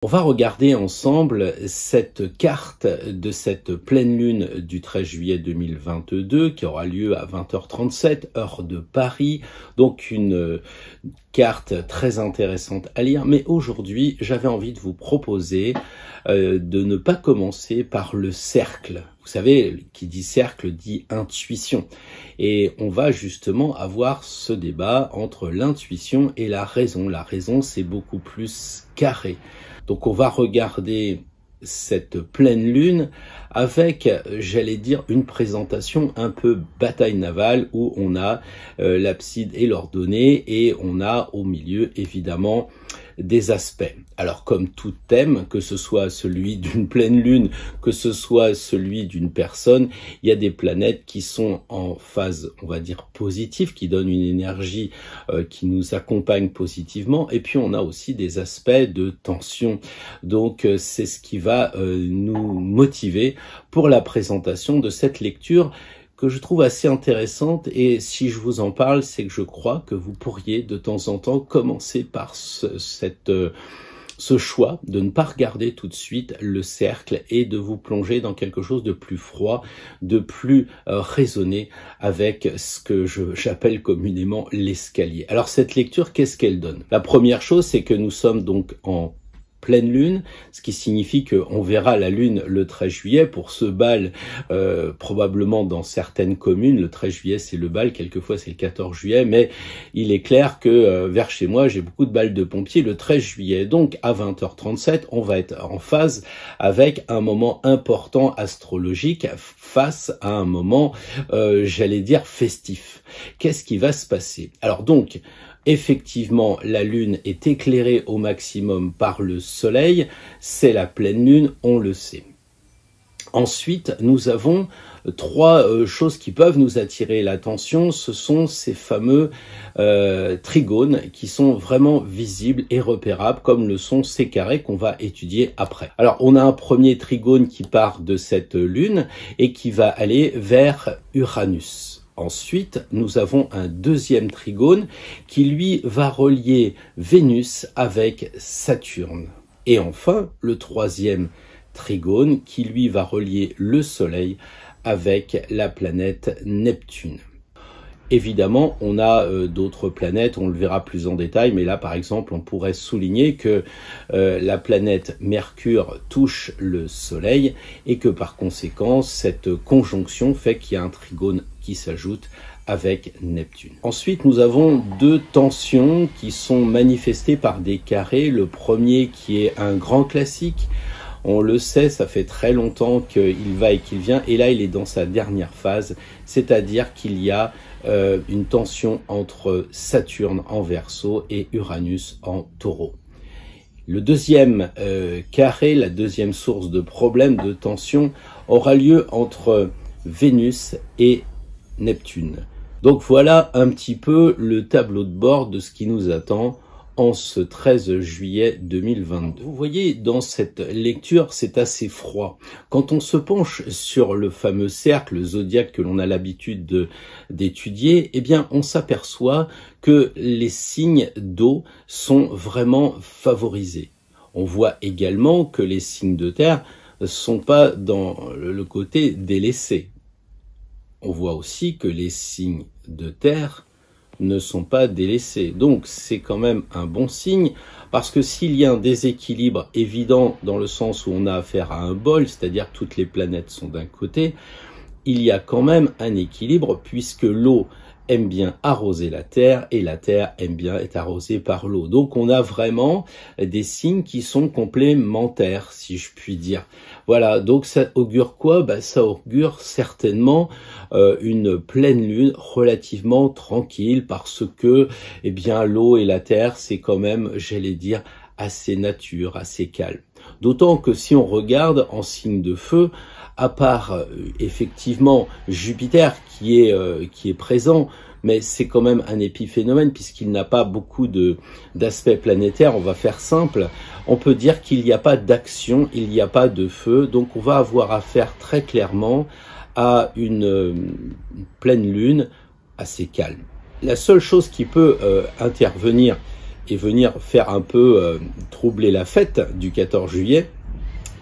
On va regarder ensemble cette carte de cette pleine lune du 13 juillet 2022 qui aura lieu à 20h37, heure de Paris. Donc une carte très intéressante à lire. Mais aujourd'hui, j'avais envie de vous proposer de ne pas commencer par le cercle. Vous savez, qui dit cercle dit intuition. Et on va justement avoir ce débat entre l'intuition et la raison. La raison, c'est beaucoup plus carré. Donc on va regarder cette pleine lune avec, j'allais dire, une présentation un peu bataille navale où on a l'abside et l'ordonnée et on a au milieu évidemment des aspects. Alors comme tout thème, que ce soit celui d'une pleine lune, que ce soit celui d'une personne, il y a des planètes qui sont en phase, on va dire, positive, qui donnent une énergie qui nous accompagne positivement, et puis on a aussi des aspects de tension. Donc c'est ce qui va nous motiver pour la présentation de cette lecture que je trouve assez intéressante, et si je vous en parle, c'est que je crois que vous pourriez de temps en temps commencer par ce choix de ne pas regarder tout de suite le cercle et de vous plonger dans quelque chose de plus froid, de plus raisonné avec ce que j'appelle communément l'escalier. Alors cette lecture, qu'est-ce qu'elle donne? La première chose, c'est que nous sommes donc en pleine lune, ce qui signifie qu'on verra la lune le 13 juillet pour ce bal, probablement dans certaines communes. Le 13 juillet, c'est le bal, quelquefois c'est le 14 juillet, mais il est clair que vers chez moi, j'ai beaucoup de balles de pompiers le 13 juillet. Donc à 20h37, on va être en phase avec un moment important astrologique face à un moment, j'allais dire, festif. Qu'est-ce qui va se passer? Alors donc, effectivement, la lune est éclairée au maximum par le soleil, c'est la pleine lune, on le sait. Ensuite, nous avons trois choses qui peuvent nous attirer l'attention, ce sont ces fameux trigones qui sont vraiment visibles et repérables, comme le sont ces carrés qu'on va étudier après. Alors, on a un premier trigone qui part de cette lune et qui va aller vers Uranus. Ensuite, nous avons un deuxième trigone qui, lui, va relier Vénus avec Saturne. Et enfin, le troisième trigone qui, lui, va relier le Soleil avec la planète Neptune. Évidemment, on a d'autres planètes, on le verra plus en détail, mais là, par exemple, on pourrait souligner que la planète Mercure touche le Soleil et que, par conséquent, cette conjonction fait qu'il y a un trigone qui s'ajoute avec Neptune. Ensuite, nous avons deux tensions qui sont manifestées par des carrés. Le premier qui est un grand classique. On le sait, ça fait très longtemps qu'il va et qu'il vient, et là il est dans sa dernière phase, c'est-à-dire qu'il y a une tension entre Saturne en Verseau et Uranus en Taureau. Le deuxième carré, la deuxième source de problème, de tension, aura lieu entre Vénus et Neptune. Donc voilà un petit peu le tableau de bord de ce qui nous attend en ce 13 juillet 2022. Vous voyez, dans cette lecture, c'est assez froid. Quand on se penche sur le fameux cercle zodiaque que l'on a l'habitude d'étudier, eh bien, on s'aperçoit que les signes d'eau sont vraiment favorisés. On voit également que les signes de terre ne sont pas dans le côté délaissé. On voit aussi que les signes de terre ne sont pas délaissés. Donc c'est quand même un bon signe, parce que s'il y a un déséquilibre évident dans le sens où on a affaire à un bol, c'est-à-dire que toutes les planètes sont d'un côté, il y a quand même un équilibre puisque l'eau aime bien arroser la Terre et la Terre aime bien être arrosée par l'eau. Donc on a vraiment des signes qui sont complémentaires, si je puis dire. Voilà, donc ça augure quoi? Ça augure certainement une pleine lune relativement tranquille, parce que eh bien l'eau et la Terre, c'est quand même, j'allais dire, assez nature, assez calme. D'autant que si on regarde en signe de feu, à part effectivement Jupiter qui est présent, mais c'est quand même un épiphénomène puisqu'il n'a pas beaucoup d'aspects planétaires, on va faire simple, on peut dire qu'il n'y a pas d'action, il n'y a pas de feu, donc on va avoir affaire très clairement à une pleine lune assez calme. La seule chose qui peut intervenir et venir faire un peu troubler la fête du 14 juillet,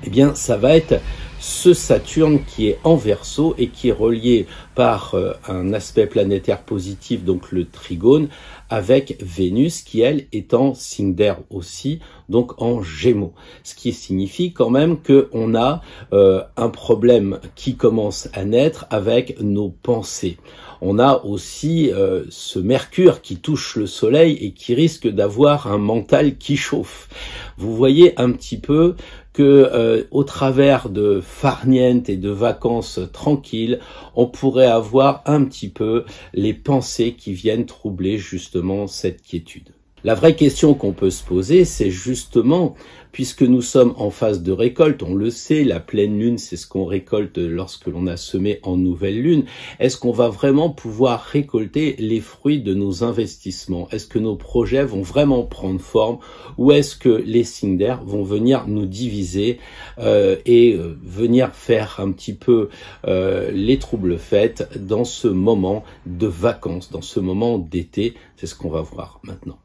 eh bien ça va être ce Saturne qui est en Verseau et qui est relié par un aspect planétaire positif, donc le trigone, avec Vénus qui, elle, est en signe d'air aussi, donc en Gémeaux. Ce qui signifie quand même qu'on a un problème qui commence à naître avec nos pensées. On a aussi ce Mercure qui touche le Soleil et qui risque d'avoir un mental qui chauffe. Vous voyez un petit peu que au travers de farniente et de vacances tranquilles, on pourrait avoir un petit peu les pensées qui viennent troubler justement cette quiétude. La vraie question qu'on peut se poser, c'est justement, puisque nous sommes en phase de récolte, on le sait, la pleine lune, c'est ce qu'on récolte lorsque l'on a semé en nouvelle lune, est-ce qu'on va vraiment pouvoir récolter les fruits de nos investissements? Est-ce que nos projets vont vraiment prendre forme ou est-ce que les signes d'air vont venir nous diviser et venir faire un petit peu les troubles-fêtes dans ce moment de vacances, dans ce moment d'été? C'est ce qu'on va voir maintenant.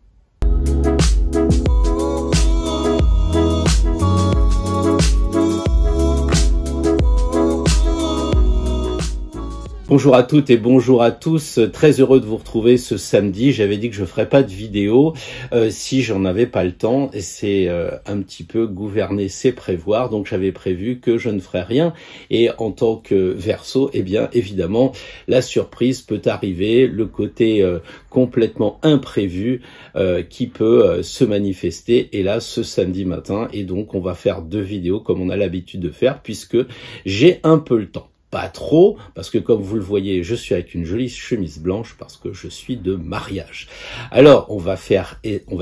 Bonjour à toutes et bonjour à tous, très heureux de vous retrouver ce samedi. J'avais dit que je ferais pas de vidéo si j'en avais pas le temps, et c'est un petit peu gouverner, c'est prévoir, donc j'avais prévu que je ne ferais rien, et en tant que Verseau, eh bien évidemment la surprise peut arriver, le côté complètement imprévu qui peut se manifester, et là ce samedi matin, et donc on va faire 2 vidéos comme on a l'habitude de faire puisque j'ai un peu le temps. Pas trop, parce que comme vous le voyez, je suis avec une jolie chemise blanche parce que je suis de mariage. Alors, on va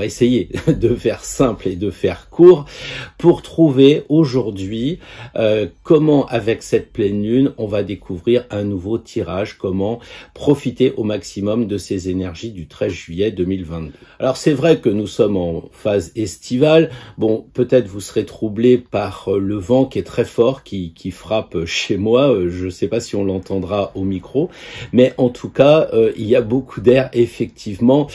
essayer de faire simple et de faire court pour trouver aujourd'hui comment, avec cette pleine lune, on va découvrir un nouveau tirage, comment profiter au maximum de ces énergies du 13 juillet 2022. Alors, c'est vrai que nous sommes en phase estivale. Bon, peut-être vous serez troublés par le vent qui est très fort, qui frappe chez moi. Je ne sais pas si on l'entendra au micro, mais en tout cas, il y a beaucoup d'air, effectivement,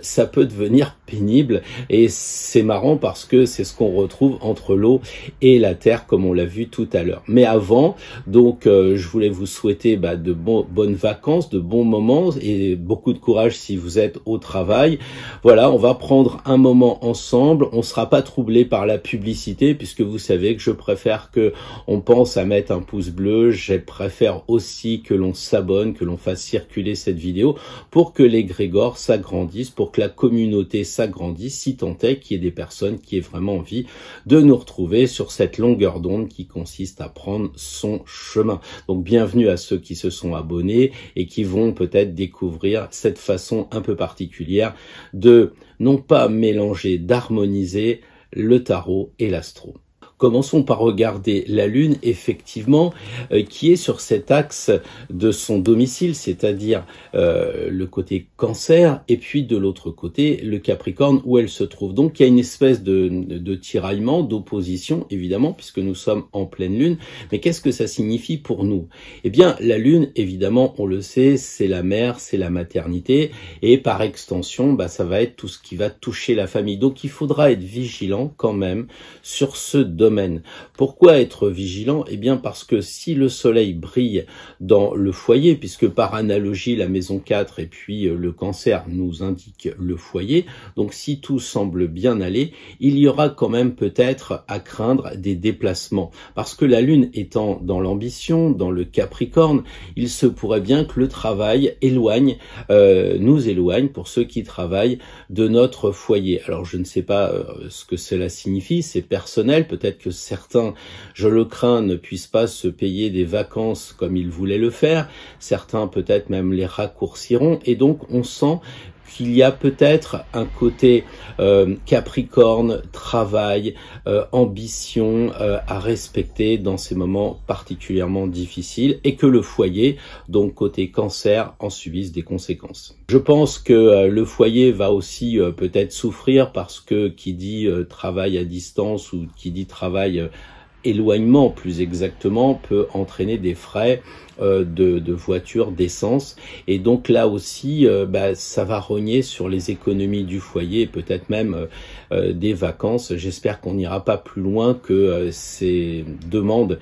ça peut devenir pénible, et c'est marrant parce que c'est ce qu'on retrouve entre l'eau et la terre, comme on l'a vu tout à l'heure. Mais avant, donc, je voulais vous souhaiter de bonnes vacances, de bons moments, et beaucoup de courage si vous êtes au travail. Voilà, on va prendre un moment ensemble, on ne sera pas troublé par la publicité, puisque vous savez que je préfère que on pense à mettre un pouce bleu, je préfère aussi que l'on s'abonne, que l'on fasse circuler cette vidéo pour que l'égrégore s'agrandisse, pour que la communauté s'agrandisse, si tant est qu'il y ait des personnes qui aient vraiment envie de nous retrouver sur cette longueur d'onde qui consiste à prendre son chemin. Donc bienvenue à ceux qui se sont abonnés et qui vont peut-être découvrir cette façon un peu particulière de non pas mélanger, d'harmoniser le tarot et l'astro. Commençons par regarder la Lune, effectivement, qui est sur cet axe de son domicile, c'est-à-dire le côté Cancer, et puis de l'autre côté, le Capricorne, où elle se trouve. Donc, il y a une espèce de tiraillement, d'opposition, évidemment, puisque nous sommes en pleine Lune. Mais qu'est-ce que ça signifie pour nous? Eh bien, la Lune, évidemment, on le sait, c'est la mère, c'est la maternité, et par extension, ça va être tout ce qui va toucher la famille. Donc, il faudra être vigilant quand même sur ce domaine. Pourquoi être vigilant? Eh bien parce que si le soleil brille dans le foyer, puisque par analogie la maison 4 et puis le Cancer nous indique le foyer, donc si tout semble bien aller, il y aura quand même peut-être à craindre des déplacements. Parce que la Lune étant dans l'ambition, dans le Capricorne, il se pourrait bien que le travail nous éloigne pour ceux qui travaillent de notre foyer. Alors je ne sais pas ce que cela signifie, c'est personnel, peut-être que certains, je le crains, ne puissent pas se payer des vacances comme ils voulaient le faire. Certains peut-être même les raccourciront, et donc on sent qu'il y a peut-être un côté Capricorne, travail, ambition à respecter dans ces moments particulièrement difficiles, et que le foyer, donc côté Cancer, en subisse des conséquences. Je pense que le foyer va aussi peut-être souffrir parce que qui dit travail à distance ou qui dit travail éloignement plus exactement peut entraîner des frais de voiture, d'essence, et donc là aussi ça va rogner sur les économies du foyer, peut-être même des vacances. J'espère qu'on n'ira pas plus loin que ces demandes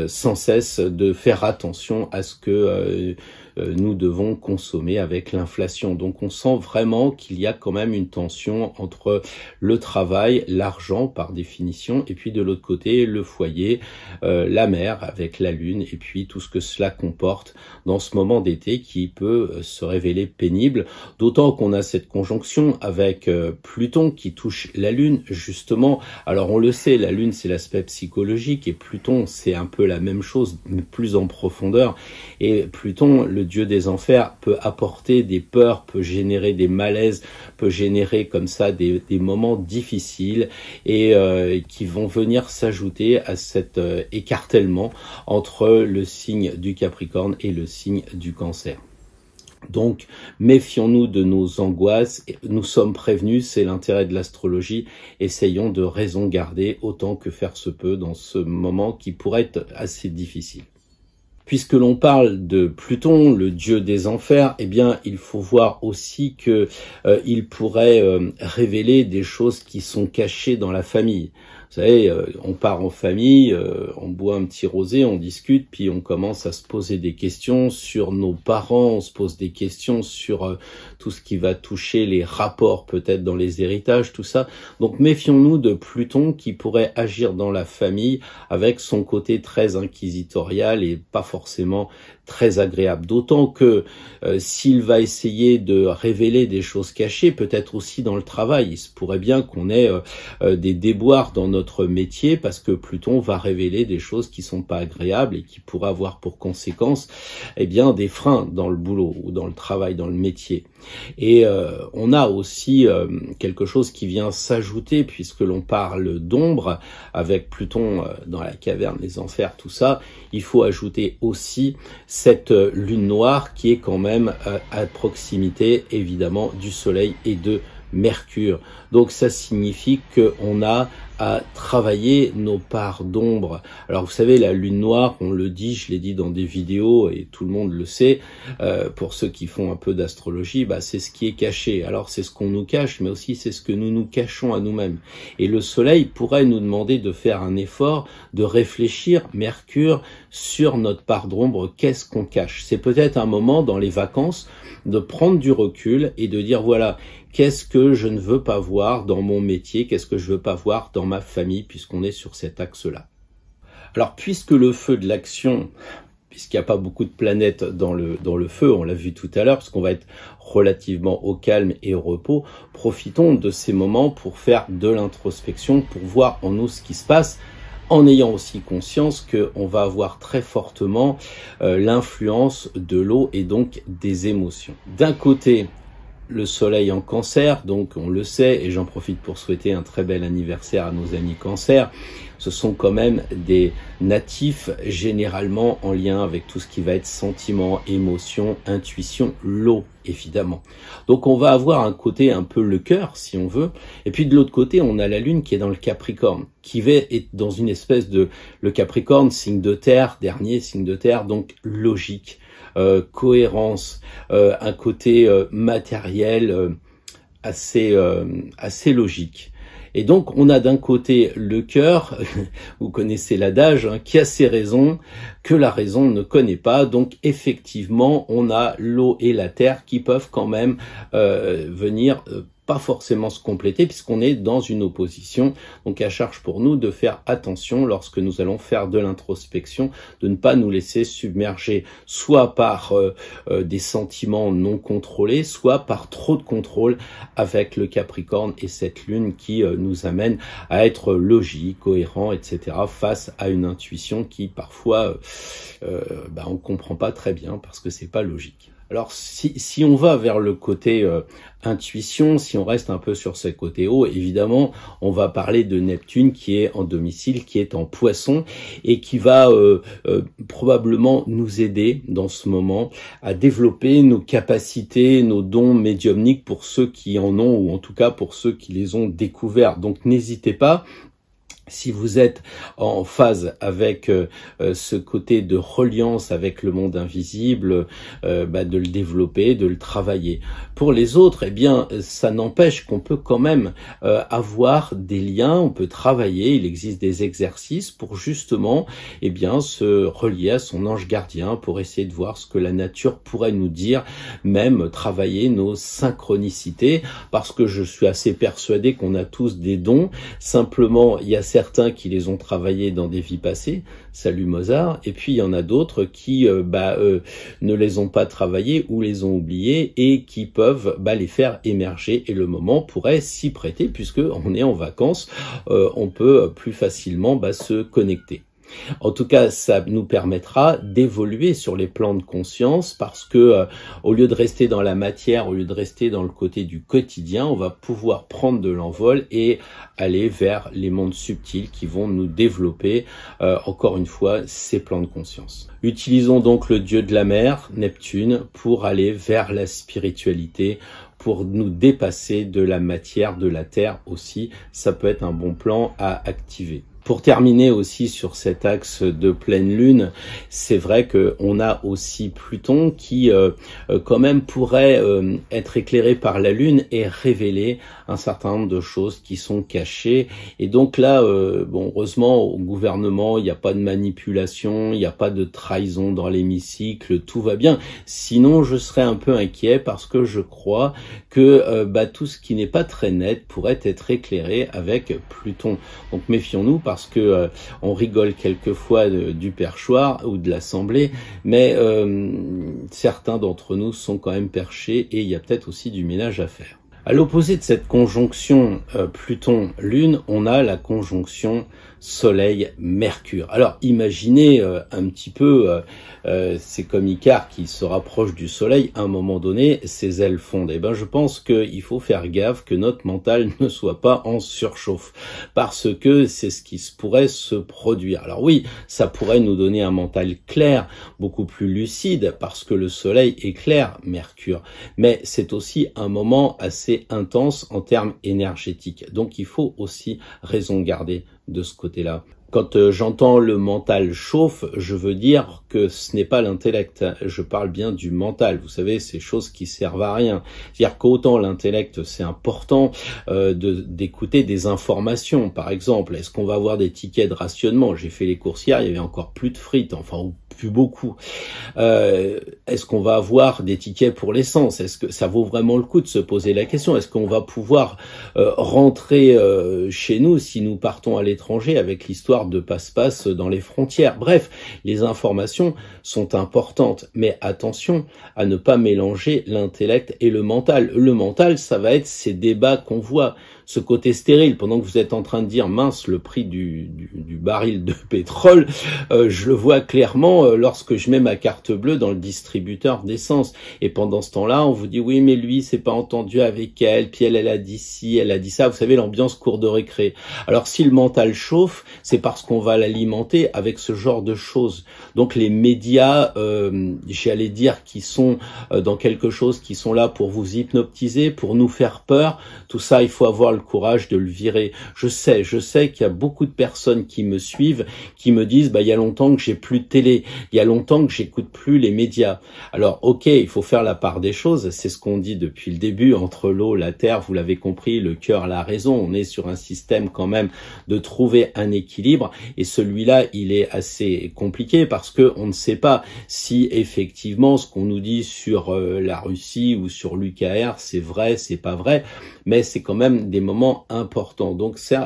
sans cesse de faire attention à ce que nous devons consommer avec l'inflation. Donc on sent vraiment qu'il y a quand même une tension entre le travail, l'argent par définition, et puis de l'autre côté le foyer, la mer avec la lune, et puis tout ce que cela comporte dans ce moment d'été qui peut se révéler pénible, d'autant qu'on a cette conjonction avec Pluton qui touche la lune justement. Alors on le sait, la lune c'est l'aspect psychologique, et Pluton c'est un peu la même chose mais plus en profondeur, et Pluton, le dieu des enfers, peut apporter des peurs, peut générer des malaises, peut générer comme ça des moments difficiles, et qui vont venir s'ajouter à cet écartèlement entre le signe du Capricorne et le signe du Cancer. Donc, méfions-nous de nos angoisses, nous sommes prévenus, c'est l'intérêt de l'astrologie, essayons de raison garder autant que faire se peut dans ce moment qui pourrait être assez difficile. Puisque l'on parle de Pluton, le dieu des enfers, eh bien, il faut voir aussi que il pourrait révéler des choses qui sont cachées dans la famille. Vous savez, on part en famille, on boit un petit rosé, on discute, puis on commence à se poser des questions sur nos parents, on se pose des questions sur tout ce qui va toucher les rapports peut-être dans les héritages, tout ça. Donc méfions-nous de Pluton qui pourrait agir dans la famille avec son côté très inquisitorial et pas forcément très agréable. D'autant que s'il va essayer de révéler des choses cachées, peut-être aussi dans le travail, il se pourrait bien qu'on ait des déboires dans notre métier parce que Pluton va révéler des choses qui sont pas agréables et qui pourraient avoir pour conséquence des freins dans le boulot ou dans le travail, dans le métier. Et on a aussi quelque chose qui vient s'ajouter puisque l'on parle d'ombre avec Pluton dans la caverne, les enfers, tout ça. Il faut ajouter aussi cette lune noire qui est quand même à proximité évidemment du Soleil et de Mercure. Donc ça signifie qu'on a à travailler nos parts d'ombre. Alors vous savez, la lune noire, on le dit, je l'ai dit dans des vidéos et tout le monde le sait, pour ceux qui font un peu d'astrologie, c'est ce qui est caché. Alors c'est ce qu'on nous cache, mais aussi c'est ce que nous nous cachons à nous-mêmes. Et le Soleil pourrait nous demander de faire un effort, de réfléchir, Mercure, sur notre part d'ombre, qu'est-ce qu'on cache. C'est peut-être un moment dans les vacances de prendre du recul et de dire voilà, qu'est-ce que je ne veux pas voir dans mon métier, qu'est-ce que je veux pas voir dans ma famille, puisqu'on est sur cet axe-là. Alors, puisque le feu de l'action, puisqu'il n'y a pas beaucoup de planètes dans le feu, on l'a vu tout à l'heure, parce qu'on va être relativement au calme et au repos, profitons de ces moments pour faire de l'introspection, pour voir en nous ce qui se passe, en ayant aussi conscience qu'on va avoir très fortement l'influence de l'eau et donc des émotions. D'un côté, le Soleil en Cancer, donc on le sait, et j'en profite pour souhaiter un très bel anniversaire à nos amis Cancer. Ce sont quand même des natifs généralement en lien avec tout ce qui va être sentiment, émotion, intuition, l'eau évidemment. Donc on va avoir un côté un peu le cœur si on veut, et puis de l'autre côté on a la Lune qui est dans le Capricorne, qui va être dans une espèce de, le Capricorne, signe de terre, dernier signe de terre, donc logique. Cohérence, un côté matériel assez logique. Et donc on a d'un côté le cœur, vous connaissez l'adage, qui a ses raisons que la raison ne connaît pas. Donc effectivement on a l'eau et la terre qui peuvent quand même venir pas forcément se compléter puisqu'on est dans une opposition. Donc à charge pour nous de faire attention lorsque nous allons faire de l'introspection, de ne pas nous laisser submerger soit par des sentiments non contrôlés, soit par trop de contrôle avec le Capricorne et cette lune qui nous amène à être logique, cohérent, etc. face à une intuition qui parfois on comprend pas très bien parce que c'est pas logique. Alors si on va vers le côté intuition, si on reste un peu sur ce côté haut, évidemment on va parler de Neptune qui est en domicile, qui est en Poisson et qui va probablement nous aider dans ce moment à développer nos capacités, nos dons médiumniques pour ceux qui en ont ou en tout cas pour ceux qui les ont découverts. Donc n'hésitez pas Si vous êtes en phase avec ce côté de reliance avec le monde invisible, de le développer, de le travailler. Pour les autres, eh bien, ça n'empêche qu'on peut quand même avoir des liens, on peut travailler, il existe des exercices pour justement, eh bien, se relier à son ange gardien, pour essayer de voir ce que la nature pourrait nous dire, même travailler nos synchronicités, parce que je suis assez persuadé qu'on a tous des dons, simplement, il y a certains qui les ont travaillés dans des vies passées, salut Mozart, et puis il y en a d'autres qui ne les ont pas travaillés ou les ont oubliés et qui peuvent les faire émerger, et le moment pourrait s'y prêter puisque on est en vacances, on peut plus facilement se connecter. En tout cas, ça nous permettra d'évoluer sur les plans de conscience parce que au lieu de rester dans la matière, au lieu de rester dans le côté du quotidien, on va pouvoir prendre de l'envol et aller vers les mondes subtils qui vont nous développer, encore une fois, ces plans de conscience. Utilisons donc le dieu de la mer, Neptune, pour aller vers la spiritualité, pour nous dépasser de la matière, de la terre aussi. Ça peut être un bon plan à activer. Pour terminer aussi sur cet axe de pleine lune, c'est vrai qu'on a aussi Pluton qui quand même pourrait être éclairé par la lune et révéler un certain nombre de choses qui sont cachées. Et donc là, heureusement au gouvernement, il n'y a pas de manipulation, il n'y a pas de trahison dans l'hémicycle, tout va bien. Sinon, je serais un peu inquiet parce que je crois que tout ce qui n'est pas très net pourrait être éclairé avec Pluton. Donc méfions-nous parce que on rigole quelquefois du perchoir ou de l'assemblée, mais certains d'entre nous sont quand même perchés et il y a peut-être aussi du ménage à faire. À l'opposé de cette conjonction Pluton-Lune, on a la conjonction Soleil-Mercure. Alors imaginez un petit peu, c'est comme Icare qui se rapproche du Soleil, à un moment donné, ses ailes fondent. Et je pense qu'il faut faire gaffe que notre mental ne soit pas en surchauffe, parce que c'est ce qui pourrait se produire. Alors oui, ça pourrait nous donner un mental clair, beaucoup plus lucide, parce que le Soleil éclaire Mercure, mais c'est aussi un moment assez intense en termes énergétiques. Donc il faut aussi raison garder de ce côté-là. Quand j'entends le mental chauffe, je veux dire que ce n'est pas l'intellect, je parle bien du mental. Vous savez, ces choses qui servent à rien. C'est-à-dire qu'autant l'intellect, c'est important d'écouter des informations. Par exemple, est-ce qu'on va avoir des tickets de rationnement? J'ai fait les courses hier, il y avait encore plus de frites, enfin plus beaucoup. Est-ce qu'on va avoir des tickets pour l'essence? Est-ce que ça vaut vraiment le coup de se poser la question? Est-ce qu'on va pouvoir rentrer chez nous si nous partons à l'étranger avec l'histoire de passe-passe dans les frontières? Bref, les informations sont importantes, mais attention à ne pas mélanger l'intellect et le mental. Le mental, ça va être ces débats qu'on voit, ce côté stérile, pendant que vous êtes en train de dire mince, le prix du baril de pétrole, je le vois clairement lorsque je mets ma carte bleue dans le distributeur d'essence. Et pendant ce temps-là, on vous dit oui, mais lui, c'est pas entendu avec elle, puis elle a dit ci, elle a dit ça. Vous savez, l'ambiance cour de récré. Alors si le mental chauffe, c'est parce qu'on va l'alimenter avec ce genre de choses. Donc les médias, j'allais dire, qui sont dans quelque chose, qui sont là pour vous hypnotiser, pour nous faire peur, tout ça, il faut avoir le courage de le virer. Je sais qu'il y a beaucoup de personnes qui me suivent, qui me disent il y a longtemps que j'ai plus de télé, il y a longtemps que j'écoute plus les médias. Alors ok, il faut faire la part des choses, c'est ce qu'on dit depuis le début, entre l'eau, la terre, vous l'avez compris, le cœur, la raison, on est sur un système quand même de trouver un équilibre, et celui-là, il est assez compliqué parce que on ne sait pas si effectivement ce qu'on nous dit sur la Russie ou sur l'UKR, c'est vrai, c'est pas vrai, mais c'est quand même des moments importants. Donc c'est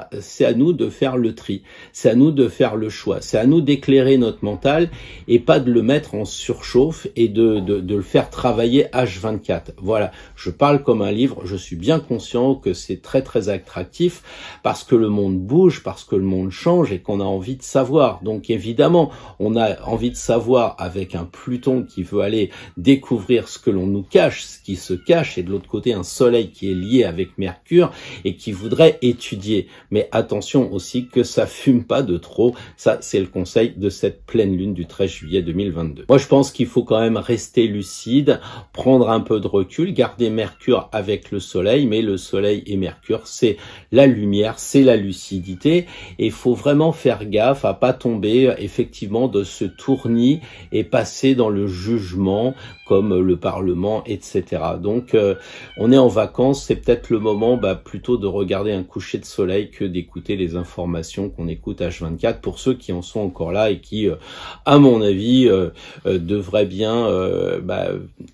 à nous de faire le tri, c'est à nous de faire le choix, c'est à nous d'éclairer notre mental et pas de le mettre en surchauffe et de le faire travailler H24. Voilà, je parle comme un livre, je suis bien conscient que c'est très très attractif parce que le monde bouge, parce que le monde change et qu'on a envie de savoir. Donc évidemment, on a envie de savoir avec un Pluton qui veut aller découvrir ce que l'on nous cache, ce qui se cache, et de l'autre côté un Soleil qui est lié avec Mercure et qui voudrait étudier. Mais attention aussi que ça fume pas de trop. Ça, c'est le conseil de cette pleine lune du 13 juillet 2022. Moi, je pense qu'il faut quand même rester lucide, prendre un peu de recul, garder Mercure avec le Soleil, mais le Soleil et Mercure, c'est la lumière, c'est la lucidité, et il faut vraiment faire gaffe à pas tomber effectivement de ce tournis et passer dans le jugement comme le Parlement, etc. Donc on est en vacances, c'est peut-être le moment plutôt de regarder un coucher de soleil que d'écouter les informations qu'on écoute H24, pour ceux qui en sont encore là et qui, à mon avis, devraient bien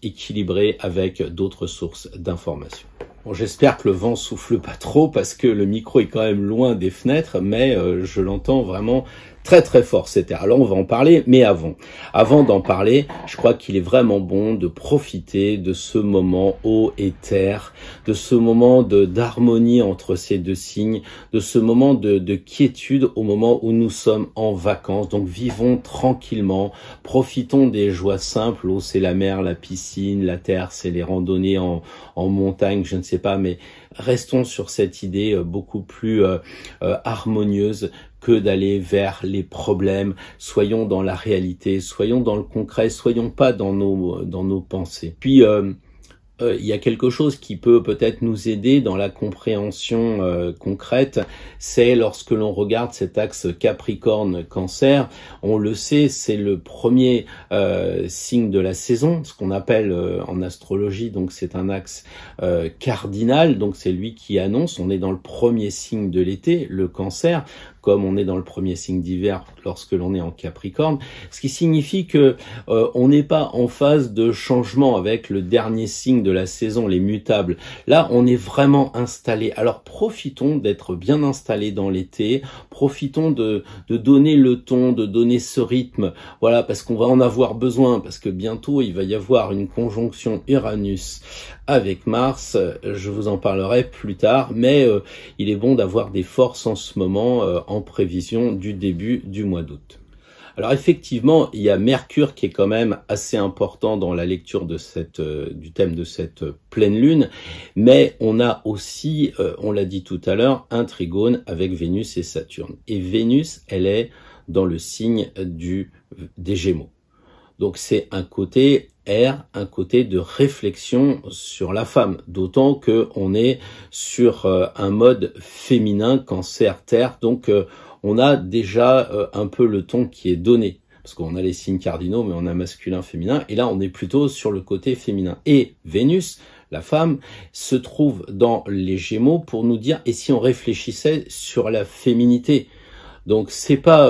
équilibrer avec d'autres sources d'informations. Bon, j'espère que le vent souffle pas trop parce que le micro est quand même loin des fenêtres, mais je l'entends vraiment très très fort cet air. Alors on va en parler, mais avant d'en parler, je crois qu'il est vraiment bon de profiter de ce moment eau et terre, de ce moment d'harmonie entre ces deux signes, de ce moment de quiétude au moment où nous sommes en vacances. Donc vivons tranquillement, profitons des joies simples. L'eau c'est la mer, la piscine, la terre c'est les randonnées en montagne, je ne sais pas, mais restons sur cette idée beaucoup plus harmonieuse que d'aller vers les problèmes. Soyons dans la réalité, soyons dans le concret, soyons pas dans nos pensées. Puis il y a quelque chose qui peut peut-être nous aider dans la compréhension concrète, c'est lorsque l'on regarde cet axe Capricorne-Cancer. On le sait, c'est le premier signe de la saison, ce qu'on appelle en astrologie, donc c'est un axe cardinal, donc c'est lui qui annonce, on est dans le premier signe de l'été, le Cancer, comme on est dans le premier signe d'hiver lorsque l'on est en Capricorne, ce qui signifie que on n'est pas en phase de changement avec le dernier signe de la saison, les mutables. Là, on est vraiment installé. Alors profitons d'être bien installés dans l'été, profitons de donner le ton, de donner ce rythme, voilà, parce qu'on va en avoir besoin, parce que bientôt il va y avoir une conjonction Uranus avec Mars, je vous en parlerai plus tard, mais il est bon d'avoir des forces en ce moment en prévision du début du mois d'août. Alors effectivement, il y a Mercure qui est quand même assez important dans la lecture de du thème de cette pleine lune, mais on a aussi, on l'a dit tout à l'heure, un trigone avec Vénus et Saturne. Et Vénus, elle est dans le signe des Gémeaux. Donc c'est un côté air, un côté de réflexion sur la femme, d'autant que on est sur un mode féminin, Cancer, Terre, donc on a déjà un peu le ton qui est donné, parce qu'on a les signes cardinaux, mais on a masculin, féminin, et là on est plutôt sur le côté féminin. Et Vénus, la femme, se trouve dans les Gémeaux pour nous dire, et si on réfléchissait sur la féminité? Donc c'est pas,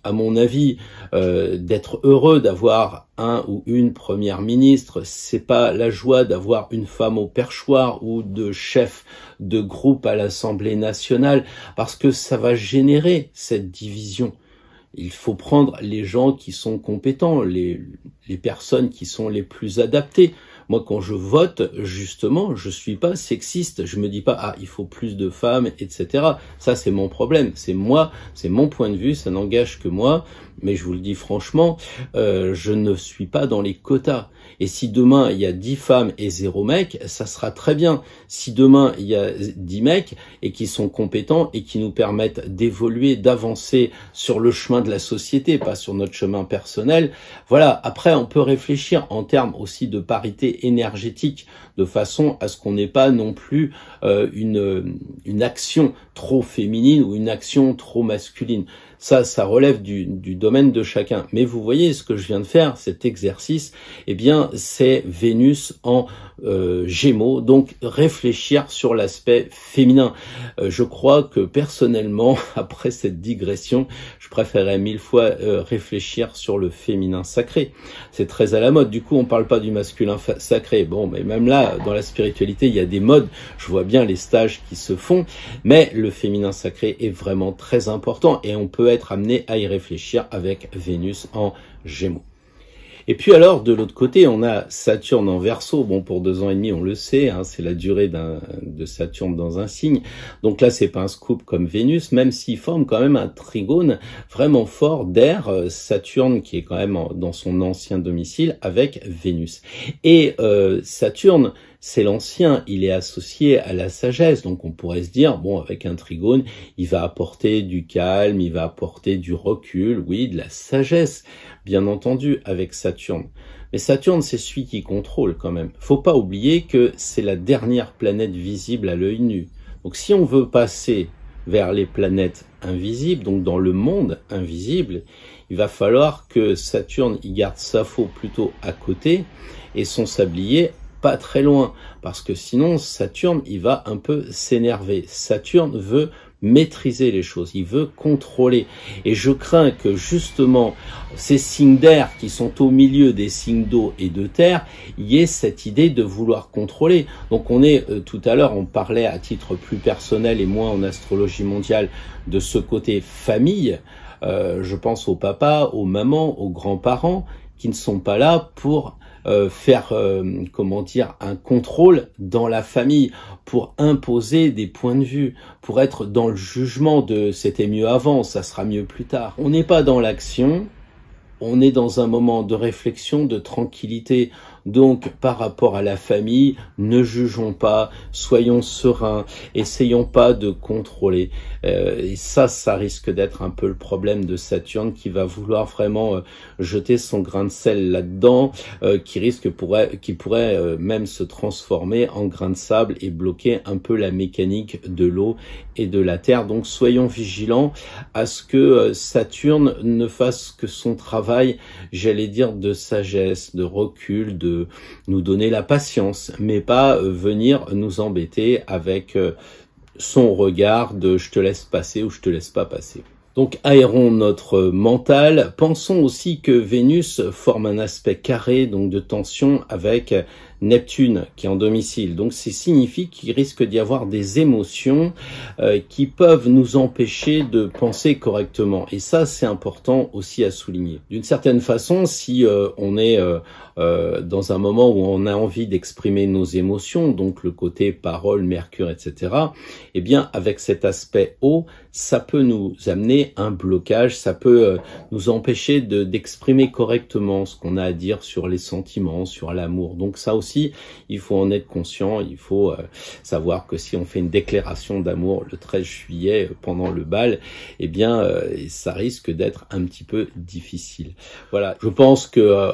à mon avis, d'être heureux d'avoir un ou une première ministre, c'est pas la joie d'avoir une femme au perchoir ou de chef de groupe à l'Assemblée nationale, parce que ça va générer cette division. Il faut prendre les gens qui sont compétents, les personnes qui sont les plus adaptées. Moi, quand je vote, justement, je suis pas sexiste. Je me dis pas, ah, il faut plus de femmes, etc. Ça, c'est mon problème. C'est moi, c'est mon point de vue, ça n'engage que moi. Mais je vous le dis franchement, je ne suis pas dans les quotas. Et si demain, il y a 10 femmes et 0 mecs, ça sera très bien. Si demain, il y a 10 mecs et qui sont compétents et qui nous permettent d'évoluer, d'avancer sur le chemin de la société, pas sur notre chemin personnel, voilà. Après, on peut réfléchir en termes aussi de parité énergétique, de façon à ce qu'on n'ait pas non plus une action trop féminine ou une action trop masculine. Ça relève du domaine de chacun. Mais vous voyez ce que je viens de faire, cet exercice, eh bien, c'est Vénus en Gémeaux, donc réfléchir sur l'aspect féminin. Je crois que personnellement, après cette digression, je préférerais 1000 fois réfléchir sur le féminin sacré. C'est très à la mode. Du coup, on parle pas du masculin sacré. Bon, mais même là, dans la spiritualité, il y a des modes. Je vois bien les stages qui se font, mais le féminin sacré est vraiment très important et on peut être amené à y réfléchir avec Vénus en Gémeaux. Et puis alors, de l'autre côté, on a Saturne en Verseau. Bon, pour 2 ans et demi, on le sait, hein, c'est la durée de Saturne dans un signe. Donc là, c'est pas un scoop comme Vénus, même s'il forme quand même un trigone vraiment fort d'air, Saturne qui est quand même dans son ancien domicile avec Vénus. Et Saturne, c'est l'ancien, il est associé à la sagesse, donc on pourrait se dire, bon, avec un trigone, il va apporter du calme, il va apporter du recul, oui, de la sagesse, bien entendu, avec Saturne. Mais Saturne, c'est celui qui contrôle quand même. Faut pas oublier que c'est la dernière planète visible à l'œil nu. Donc si on veut passer vers les planètes invisibles, donc dans le monde invisible, il va falloir que Saturne y garde sa faux plutôt à côté et son sablier pas très loin, parce que sinon Saturne il va un peu s'énerver. Saturne veut maîtriser les choses, il veut contrôler, et je crains que justement ces signes d'air qui sont au milieu des signes d'eau et de terre, il y ait cette idée de vouloir contrôler. Donc on est, tout à l'heure on parlait à titre plus personnel et moins en astrologie mondiale de ce côté famille, je pense aux papas, aux mamans, aux grands-parents qui ne sont pas là pour faire, comment dire, un contrôle dans la famille, pour imposer des points de vue, pour être dans le jugement de c'était mieux avant, ça sera mieux plus tard. On n'est pas dans l'action, on est dans un moment de réflexion, de tranquillité. Donc, par rapport à la famille, ne jugeons pas, soyons sereins, essayons pas de contrôler. Et ça risque d'être un peu le problème de Saturne qui va vouloir vraiment jeter son grain de sel là-dedans, qui pourrait même se transformer en grain de sable et bloquer un peu la mécanique de l'eau et de la terre. Donc, soyons vigilants à ce que Saturne ne fasse que son travail, j'allais dire, de sagesse, de recul, de nous donner la patience, mais pas venir nous embêter avec son regard de je te laisse passer ou je te laisse pas passer. Donc aérons notre mental. Pensons aussi que Vénus forme un aspect carré, donc de tension avec Neptune qui est en domicile. Donc ça signifie qu'il risque d'y avoir des émotions qui peuvent nous empêcher de penser correctement. Et ça, c'est important aussi à souligner. D'une certaine façon, si on est dans un moment où on a envie d'exprimer nos émotions, donc le côté parole, Mercure, etc., eh bien, avec cet aspect haut, ça peut nous amener un blocage, ça peut nous empêcher d'exprimer correctement ce qu'on a à dire sur les sentiments, sur l'amour. Donc ça aussi, il faut en être conscient, il faut savoir que si on fait une déclaration d'amour le 13 juillet pendant le bal, eh bien, ça risque d'être un petit peu difficile. Voilà, je pense que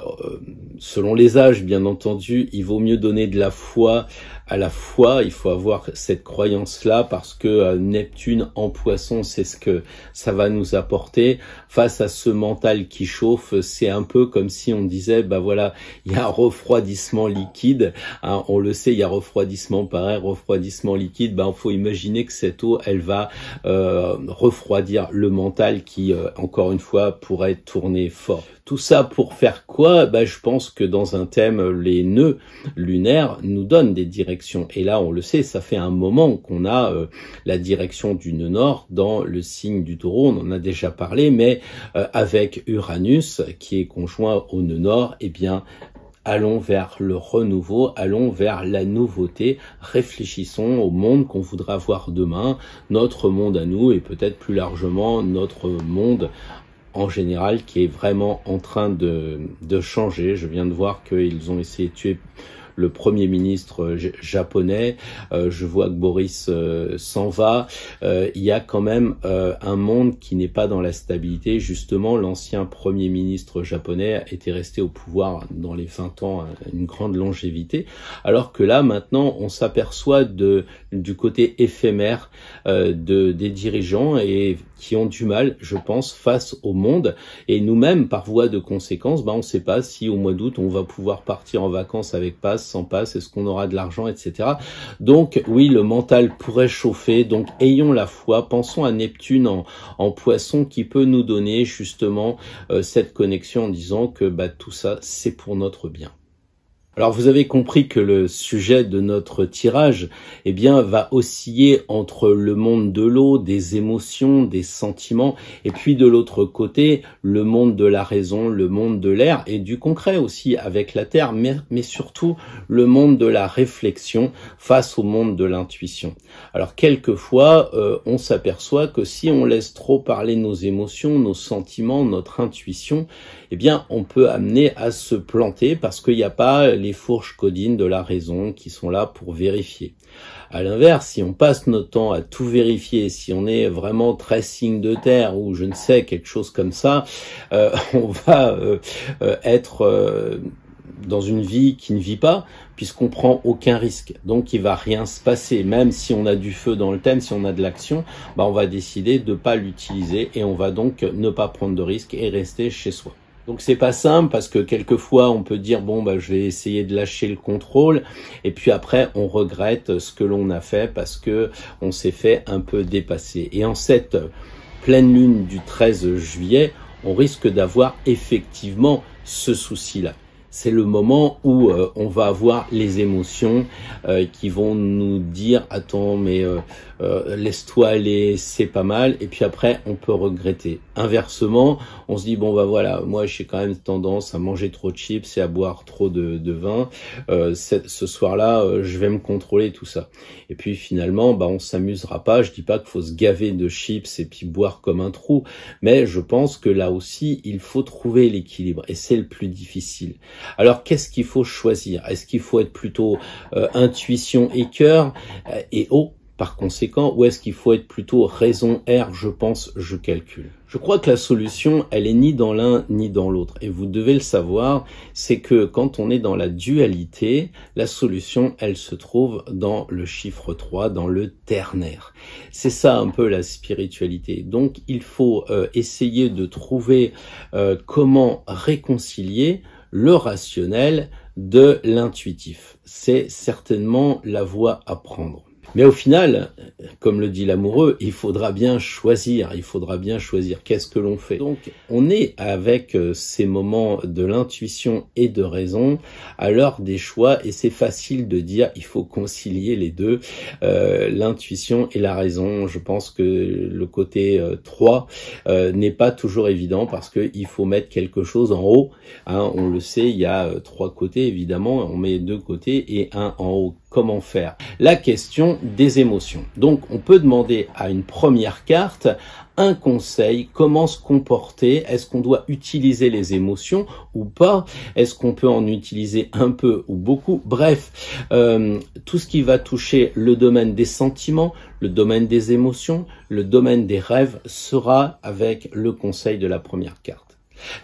selon les âges, bien entendu, il vaut mieux donner de la foi à la foi, il faut avoir cette croyance-là parce que Neptune en Poisson, c'est ce que ça va nous apporter. Face à ce mental qui chauffe, c'est un peu comme si on disait, bah voilà, il y a un refroidissement liquide, hein, on le sait, il y a refroidissement par air, refroidissement liquide, il faut imaginer que cette eau, elle va refroidir le mental qui, encore une fois, pourrait tourner fort. Tout ça pour faire quoi? Je pense que dans un thème, les nœuds lunaires nous donnent des directions. Et là, on le sait, ça fait un moment qu'on a la direction du nœud nord dans le signe du Taureau. On en a déjà parlé, mais avec Uranus qui est conjoint au nœud nord, eh bien, allons vers le renouveau, allons vers la nouveauté, réfléchissons au monde qu'on voudra voir demain, notre monde à nous et peut-être plus largement notre monde en général qui est vraiment en train de changer. Je viens de voir qu'ils ont essayé de tuer le premier ministre japonais. Je vois que Boris s'en va. Il y a quand même un monde qui n'est pas dans la stabilité. Justement, l'ancien premier ministre japonais était resté au pouvoir dans les 20 ans, une grande longévité, alors que là, maintenant, on s'aperçoit du côté éphémère des dirigeants et qui ont du mal, je pense, face au monde. Et nous-mêmes, par voie de conséquence, on ne sait pas si au mois d'août, on va pouvoir partir en vacances avec passe, sans passe, est-ce qu'on aura de l'argent, etc. Donc, oui, le mental pourrait chauffer. Donc, ayons la foi. Pensons à Neptune en Poisson qui peut nous donner justement cette connexion en disant que tout ça, c'est pour notre bien. Alors vous avez compris que le sujet de notre tirage, eh bien, va osciller entre le monde de l'eau, des émotions, des sentiments, et puis de l'autre côté, le monde de la raison, le monde de l'air et du concret aussi avec la terre, mais surtout le monde de la réflexion face au monde de l'intuition. Alors quelquefois, on s'aperçoit que si on laisse trop parler nos émotions, nos sentiments, notre intuition, eh bien, on peut amener à se planter parce qu'il n'y a pas les fourches codines de la raison qui sont là pour vérifier. À l'inverse, si on passe notre temps à tout vérifier, si on est vraiment très signe de terre ou je ne sais, quelque chose comme ça, on va être dans une vie qui ne vit pas, puisqu'on prend aucun risque. Donc il va rien se passer. Même si on a du feu dans le thème, si on a de l'action, on va décider de ne pas l'utiliser et on va donc ne pas prendre de risque et rester chez soi. Donc c'est pas simple parce que quelquefois on peut dire bon je vais essayer de lâcher le contrôle et puis après on regrette ce que l'on a fait parce que on s'est fait un peu dépasser. Et en cette pleine lune du 13 juillet, on risque d'avoir effectivement ce souci-là. C'est le moment où on va avoir les émotions qui vont nous dire « Attends, mais laisse-toi aller, c'est pas mal ». Et puis après, on peut regretter. Inversement, on se dit « Bon, voilà, moi j'ai quand même tendance à manger trop de chips et à boire trop de vin. Ce soir-là, je vais me contrôler tout ça. » Et puis finalement, on s'amusera pas. Je dis pas qu'il faut se gaver de chips et puis boire comme un trou. Mais je pense que là aussi, il faut trouver l'équilibre. Et c'est le plus difficile. Alors, qu'est-ce qu'il faut choisir? Est-ce qu'il faut être plutôt intuition et cœur et eau, par conséquent, ou est-ce qu'il faut être plutôt raison, air, je pense, je calcule? Je crois que la solution, elle est ni dans l'un ni dans l'autre. Et vous devez le savoir, c'est que quand on est dans la dualité, la solution, elle se trouve dans le chiffre 3, dans le ternaire. C'est ça un peu la spiritualité. Donc, il faut essayer de trouver comment réconcilier le rationnel de l'intuitif. C'est certainement la voie à prendre. Mais au final, comme le dit l'amoureux, il faudra bien choisir. Qu'est-ce que l'on fait? Donc, on est avec ces moments de l'intuition et de raison à l'heure des choix et c'est facile de dire il faut concilier les deux, l'intuition et la raison. Je pense que le côté 3 n'est pas toujours évident parce que il faut mettre quelque chose en haut. On le sait, il y a 3 côtés évidemment, on met 2 côtés et un en haut. Comment faire? La question des émotions. Donc, on peut demander à une première carte un conseil, comment se comporter, est-ce qu'on doit utiliser les émotions ou pas, est-ce qu'on peut en utiliser un peu ou beaucoup, bref, tout ce qui va toucher le domaine des sentiments, le domaine des émotions, le domaine des rêves sera avec le conseil de la première carte.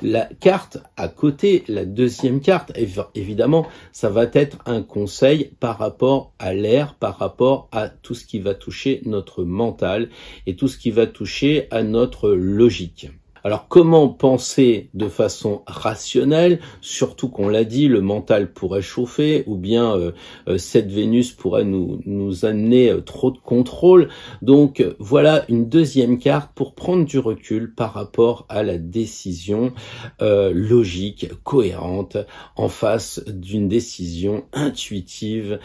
La carte à côté, la deuxième carte, évidemment, ça va être un conseil par rapport à l'air, par rapport à tout ce qui va toucher notre mental et tout ce qui va toucher à notre logique. Alors, comment penser de façon rationnelle, surtout qu'on l'a dit, le mental pourrait chauffer, ou bien cette Vénus pourrait nous amener trop de contrôle. Donc, voilà une deuxième carte pour prendre du recul par rapport à la décision logique, cohérente, en face d'une décision intuitive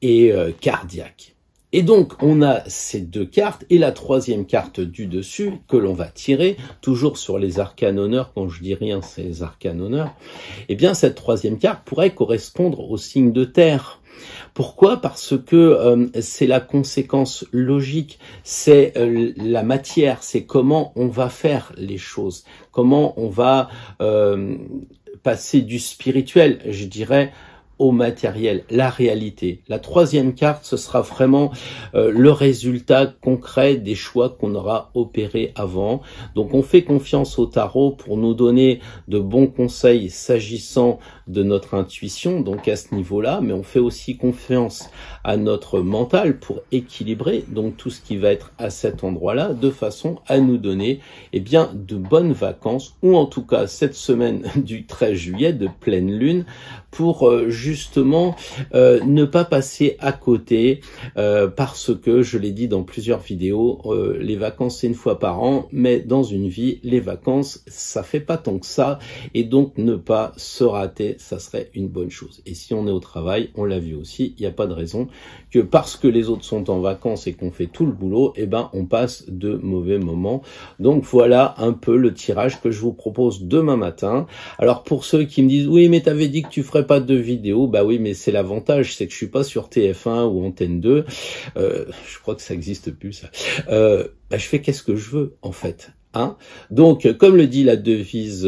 et cardiaque. Et donc, on a ces 2 cartes et la troisième carte du dessus que l'on va tirer, toujours sur les arcanes honneurs. Quand je dis rien, c'est les arcanes honneurs. Eh bien, cette troisième carte pourrait correspondre au signe de terre. Pourquoi? Parce que c'est la conséquence logique, c'est la matière, c'est comment on va faire les choses, comment on va passer du spirituel, je dirais, au matériel, la réalité. La troisième carte, ce sera vraiment le résultat concret des choix qu'on aura opérés avant. Donc on fait confiance au tarot pour nous donner de bons conseils s'agissant de notre intuition, donc à ce niveau-là, mais on fait aussi confiance à notre mental pour équilibrer donc tout ce qui va être à cet endroit-là, de façon à nous donner de bonnes vacances, ou en tout cas cette semaine du 13 juillet de pleine lune, pour justement ne pas passer à côté, parce que, je l'ai dit dans plusieurs vidéos, les vacances c'est une fois par an, mais dans une vie, les vacances, ça fait pas tant que ça, et donc ne pas se rater journée, ça serait une bonne chose. Et si on est au travail, on l'a vu aussi, il n'y a pas de raison que parce que les autres sont en vacances et qu'on fait tout le boulot, eh ben on passe de mauvais moments. Donc voilà un peu le tirage que je vous propose demain matin. Alors pour ceux qui me disent oui mais t'avais dit que tu ferais pas de vidéo, bah oui mais c'est l'avantage, c'est que je suis pas sur TF1 ou Antenne 2, je crois que ça existe plus ça. Bah, je fais qu'est-ce que je veux en fait. Hein. Donc, comme le dit la devise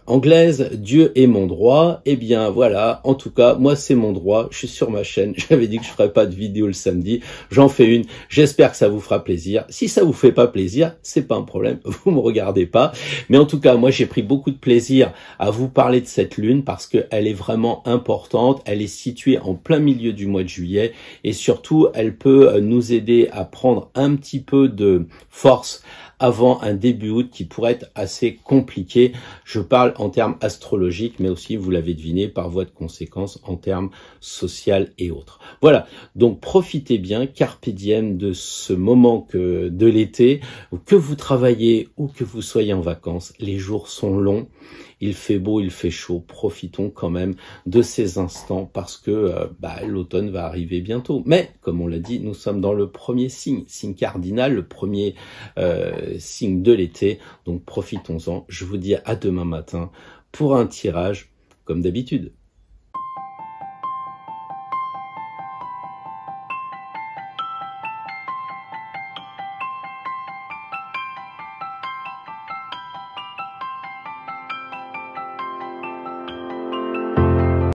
anglaise, Dieu est mon droit. Eh bien, voilà. En tout cas, moi, c'est mon droit. Je suis sur ma chaîne. J'avais dit que je ferais pas de vidéo le samedi. J'en fais une. J'espère que ça vous fera plaisir. Si ça vous fait pas plaisir, c'est pas un problème. Vous me regardez pas. Mais en tout cas, moi, j'ai pris beaucoup de plaisir à vous parler de cette lune parce que elle est vraiment importante. Elle est située en plein milieu du mois de juillet et surtout, elle peut nous aider à prendre un petit peu de force avant un début août qui pourrait être assez compliqué. Je parle en termes astrologiques, mais aussi, vous l'avez deviné, par voie de conséquence en termes social et autres. Voilà, donc profitez bien, carpe diem de ce moment de l'été, que vous travaillez ou que vous soyez en vacances. Les jours sont longs, il fait beau, il fait chaud, profitons quand même de ces instants parce que l'automne va arriver bientôt. Mais, comme on l'a dit, nous sommes dans le premier signe cardinal, le premier signe de l'été, donc profitons-en. Je vous dis à demain matin pour un tirage comme d'habitude.